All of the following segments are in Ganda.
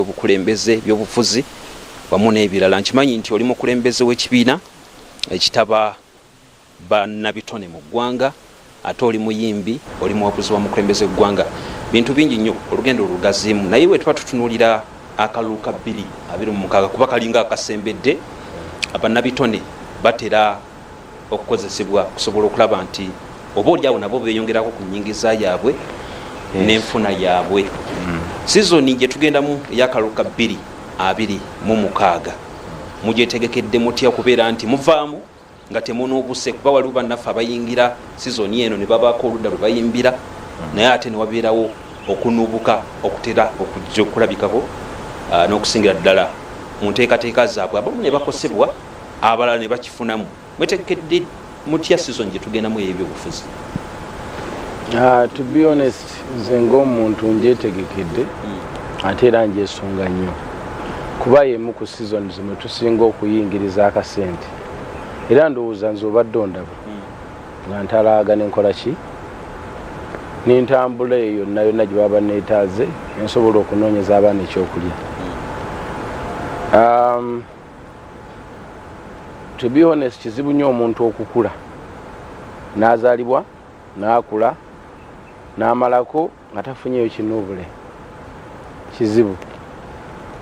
obukulembeze byobufuzi wamu n'ebirala. Nkimanyi nti oli mukulembeze w'ekibiina ekitaba bannabitone mu ggwanga, ate oli muyimbi, oli muwabuzi wa mukulembeze w'eggwanga. Bintu bingi nnyo, olugendo olugazimu, naye bwe tuba tutunuulira akalulu ka 2026 kuba kalinga akasembedde, abannabitone batera okukozesebwa kusobola okulaba nti oba oliawo nabo beeyongerako ku nnyingiza yaabwe n'enfuna yaabwe. Sizoni gye tugendamu ey'akalulu ka 2026 mugyetegekedde mutya okubeera nti muvaamu nga temunoobuse, kuba waliwo bannaffe abayingira sizoni eno ne babaako oludda lwe bayimbira, naye ate ne wabeerawo okunuubuka okutera okujja okulabikako n'okusingira ddala mu nteekateeka zaabwe, abamu ne bakosebwa, abalala ne bakifunamu. Mwetegekedde mutya sizoni gye tugendamu ey'ebyobufuzi? To be honest, nze ng'omuntu ngyetegekedde ate era njesunga nnyo, kuba y'emu ku season zimwe tusinga okuyingiriza akasente, era ndowooza nze obadde ondaba nga ntalaaga nenkola ki n'entambula eyo yonna yonna gye baba neetaaze nsobola okunoonyeza abaana ekyokulya. To be honest, kizibu nnyo omuntu okukula, n'azaalibwa n'akula n'amalako nga tafunyeyo kinuubule, kizibu.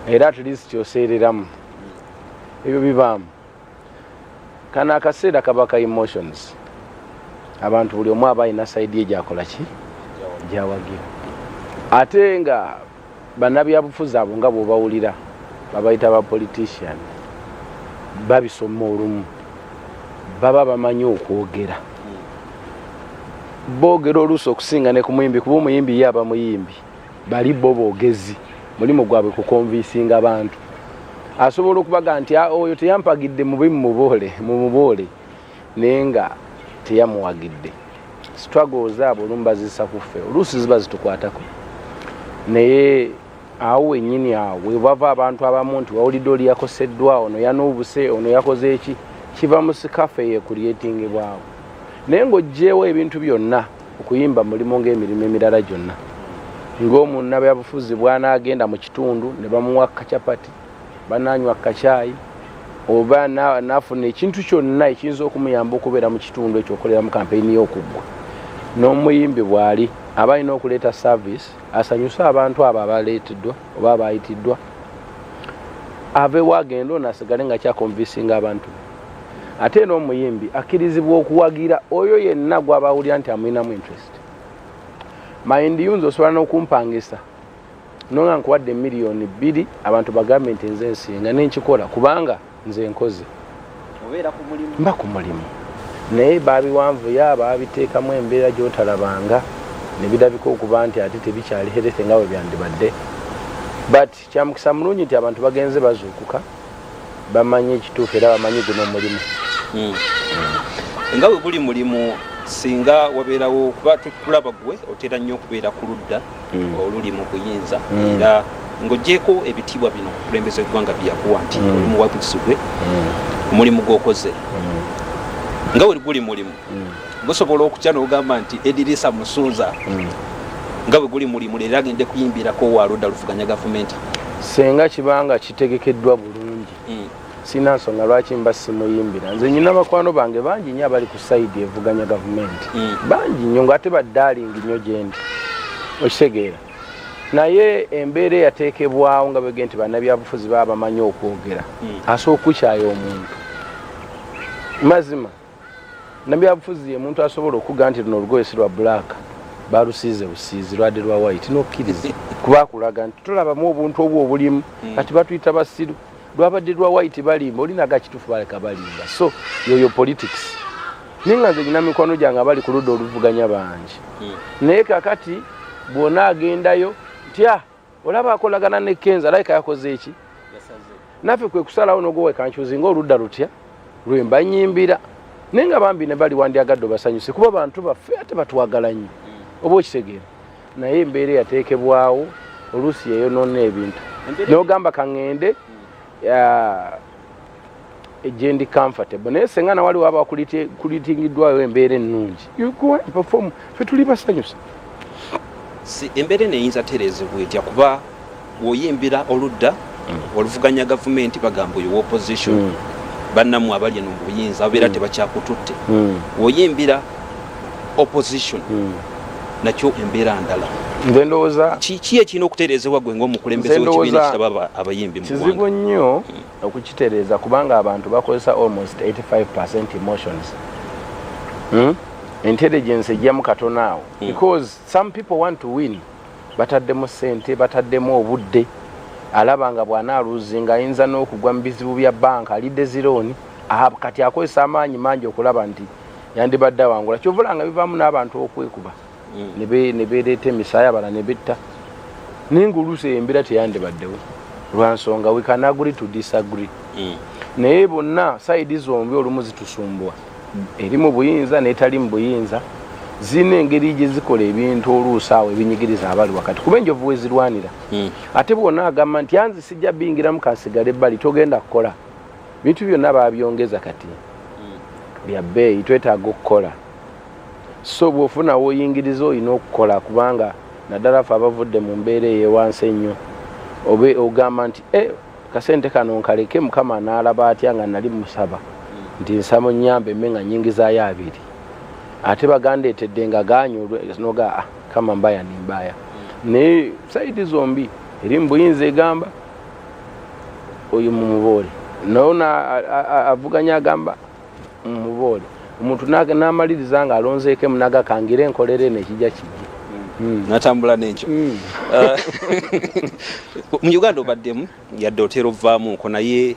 Era at least oseereramu ebyo bibaamu. Kano akaseera kaba ka emotions, abantu buli omu aba alina sayidi ye gyakola ki gyawagira. Ate nga bannabyabufuzi abo nga bw'obawulira babayita ba politician, babisoma olumu, baba bamanyi okwogera, boogera oluusi okusinga ne ku muyimbi, kuba omuyimbi ye aba muyimbi, bali bo boogezi, mulimu gwabwe kukonvinsinga abantu. Asobola okubaga nti oyo teyampagidde mumuboole naye nga teyamuwagidde. Struggles abo olumu bazisa kuffe, oluusi ziba zitukwatako, naye awo wennyini awo webava abantu abamu nti wawulidde oli yakoseddwa, ono yanuubuse, ono yakoze eki, kiva mu sikafe yekulyetingibwawo. Naye ng'oggyeewo ebintu byonna, okuyimba mulimu ng'emirimu emirala gyonna. Ng'omunnabyabufuzi bw'anaagenda mu kitundu ne bamuwa kacapati, bananywa kacaayi, oba nafuna ekintu kyonna ekiyinza okumuyamba okubeera mu kitundu ekyo okoleramu kampeyini y'okuggwa. N'omuyimbi bw'ali aba alina okuleeta service, asanyuse abantu abo abaleeteddwa oba abayitiddwa, aveewo agenda ono asigale nga kyakonvinsinga abantu. Ate n'omuyimbi akkirizibwa okuwagira oyo yenna gw'aba awulira nti amulinamu interest. Mind you, nze osobola n'okumpangisa nonga nkuwadde miliyoni 2 abantu bagambe nti nze nsinga nenkikola kubanga nze nkoze, mba ku mulimu. Naye baabiwanvuya baabiteekamu embeera gy'otalabanga ne birabika okuba nti ate tebikyali herete nga bwe byandibadde. But kyamukisa mulungi nti abantu bagenze bazuukuka, bamanyi ekituufu era bamanyi guno omulimu. Nga bwe guli mulimu, singa wabeerawo, kuba tukulaba gwe otera nnyo okubeera ku ludda oluli mu buyinza, era ng'oggyeko ebitiibwa bino okulembeza eggwanga byakuwa nti oli muwabuzi gwe omulimu gw'okoze. Nga bwe guli mulimu gusobola okutya n'ogamba nti Edirisa Musunza nga bwe guli mulimu leero agende kuyimbirako wa ludda luvuganya gavumenti. Senga kibanga kitegekeddwa bulungi, sina nsonga lwaki mba simuyimbira. Nze nyina bakwano bange bangi nnyo abali ku sayidi evuganya gavumenti, bangi nnyo ng'ate baddaalingi nnyo gyendi, okitegeera. Naye embeera eyateekebwawo nga bwege nti bannabyabufuzi baba bamanyi okwogera, asooka okukyaya omuntu. Mazima nnabyabufuzi ye muntu asobola okuga nti luno olugoye si lwa bbulaaka, balusiize busiizi, lwadde lwa white, n'okkiriza kuba akulaga nti tulabamu obuntu obwo obulimu, kati batuyita basiru, lwabadde lwa white balimba, olinaga kituufu baleka balimba. So yoyo politics. Ninga nze nyina mikono gyange abali ku ludda oluvuganya bangi, naye kakati bw'ona agendayo tya olaba akolagana ne Kenza, alayika yakoze eki, naffe kwe kusalawo n'ogwowe kankyuzinga oludda lutya lwemba nyimbira. Naye nga bambi ne bali wandyagadde basanyuse kuba bantu baffe ate batwagala nnyo, oba okitegeera. Naye embeera yateekebwawo oluusi yeyonoona ebintu, n'ogamba kaŋŋende gyendi comfortable, naye senga nawali waba kulitingiddwayo embeera ennungi, you go and perform, ffe tuli basanyusa. Embeera eno eyinza tereezebwa etya kuba woyimbira oludda oluvuganya gavumenti bagamba oyo opposition bannamu abali eno mu buyinza abeera tebakyakututte woyimbira opposition nakyo embeera ndala nze ndowooza ki ekirina okutereezebwa gwe ng'omukulembeze w'ekibiina kitaba abayimbi mu ggwanga kizibu nnyo okukitereeza kubanga abantu bakozesa almost 85% emotions intelligence ejjamu katono awo because some people want to win bataddemu ssente bataddemu obudde alaba nga bw'anaaluzinga ayinza n'okugwa mu bizibu bya banka alidde zirooni kati akozesa amaanyi mangi okulaba nti yandibadde awangula kyovulanga bivaamu n'abantu okwekuba ne beereeta emisaya bala ne betta naye ng'oluusi embeera teyandibaddewo lwa nsonga we can agree to disagree naye bonna sayidi zombi olumu zitusumbwa eri mu buyinza n'etali mu buyinza zina engeri gye zikola ebintu oluusi awo ebinyigiriza abali wakati kuba enjovu wezirwanira ate bwonna agamba nti anzi sijja bingiramu kansigala ebbali togenda kukola bintu byonna babyongeza kati bya bbeeyi twetaaga okukola so bw'ofuna woyingiriza olina okukola kubanga naddala ffe abavudde mu mbeera eyewansi ennyo obe ogamba nti kasente kano nkaleke mukama n'alaba atya nga nali musaba nti nsaba nnyambe emme nga nyingizaayo 2 ate bagandeetedde nga ganyulwe noga kama mbaya ni mbaya naye sayidi zombi eri mu buyinza egamba oyo mumuboole nona avuganya agamba mumuboole omuntu n'amaliriza nga alonzeeko munaga kangira enkolere nekijja kijja natambula n'ekyo mu Uganda obaddemu yadde otera ovaamuko naye